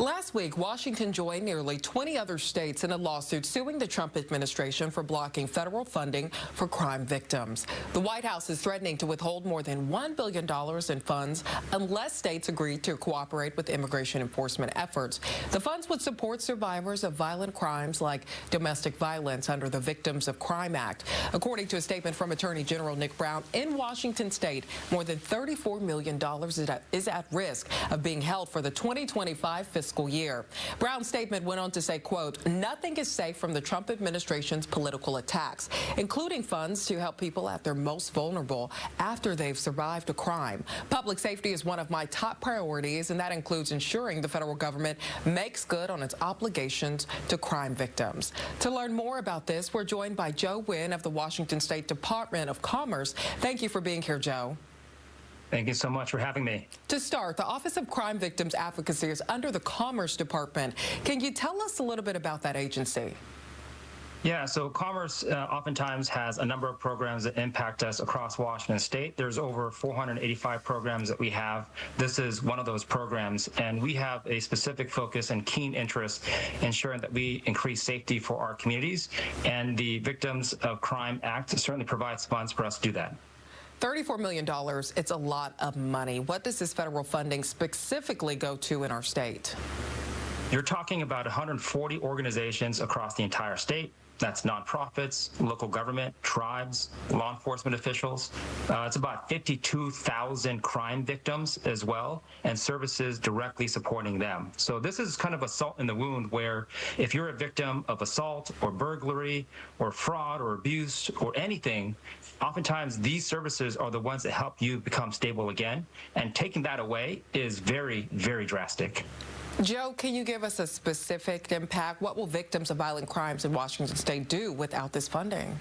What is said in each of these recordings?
Last week, Washington joined nearly 20 other states in a lawsuit suing the Trump administration for blocking federal funding for crime victims. The White House is threatening to withhold more than $1 billion in funds unless states agree to cooperate with immigration enforcement efforts. The funds would support survivors of violent crimes like domestic violence under the Victims of Crime Act. According to a statement from Attorney General Nick Brown, in Washington state, more than $34 million is at risk of being held for the 2025 fiscal year. Brown's statement went on to say, quote, "Nothing is safe from the Trump administration's political attacks, including funds to help people at their most vulnerable after they've survived a crime. Public safety is one of my top priorities, and that includes ensuring the federal government makes good on its obligations to crime victims." To learn more about this, we're joined by Joe Wynn of the Washington State Department of Commerce. Thank you for being here, Joe. Thank you so much for having me. To start, the Office of Crime Victims Advocacy is under the Commerce Department. Can you tell us a little bit about that agency? Yeah, so Commerce oftentimes has a number of programs that impact us across Washington state. There's over 485 programs that we have. This is one of those programs, and we have a specific focus and keen interest in ensuring that we increase safety for our communities, and the Victims of Crime Act certainly provides funds for us to do that. $34 million, it's a lot of money. What does this federal funding specifically go to in our state? You're talking about 140 organizations across the entire state. That's nonprofits, local government, tribes, law enforcement officials. It's about 52,000 crime victims as well, and services directly supporting them. So this is kind of a salt in the wound where if you're a victim of assault or burglary or fraud or abuse or anything, oftentimes these services are the ones that help you become stable again. And taking that away is very, very drastic. Joe, can you give us a specific impact? What will victims of violent crimes in Washington state do without this funding?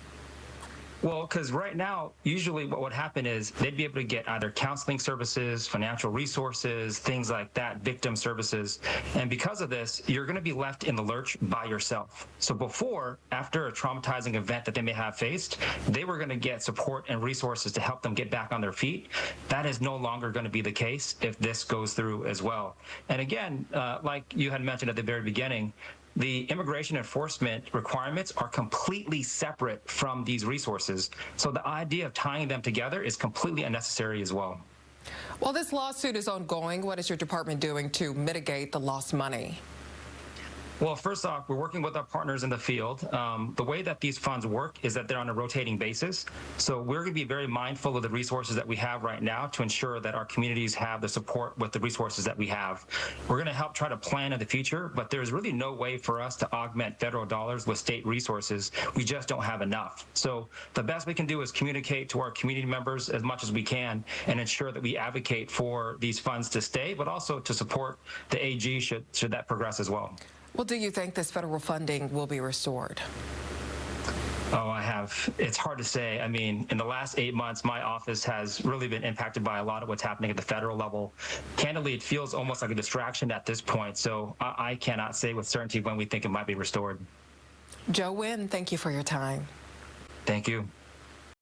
Well, because right now, usually what would happen is they'd be able to get either counseling services, financial resources, things like that, victim services. And because of this, you're going to be left in the lurch by yourself. So before, after a traumatizing event that they may have faced, they were going to get support and resources to help them get back on their feet. That is no longer going to be the case if this goes through as well. And again, like you had mentioned at the very beginning, the immigration enforcement requirements are completely separate from these resources. So the idea of tying them together is completely unnecessary as well. While this lawsuit is ongoing, what is your department doing to mitigate the lost money? Well, first off, we're working with our partners in the field. The way that these funds work is that they're on a rotating basis. So we're going to be very mindful of the resources that we have right now to ensure that our communities have the support with the resources that we have. We're going to help try to plan in the future, but there's really no way for us to augment federal dollars with state resources. We just don't have enough. So the best we can do is communicate to our community members as much as we can and ensure that we advocate for these funds to stay, but also to support the AG should that progress as well. Well, do you think this federal funding will be restored? Oh, it's hard to say. I mean, in the last 8 months, my office has really been impacted by a lot of what's happening at the federal level. Candidly, it feels almost like a distraction at this point. So I cannot say with certainty when we think it might be restored. Joe Wynn, thank you for your time. Thank you.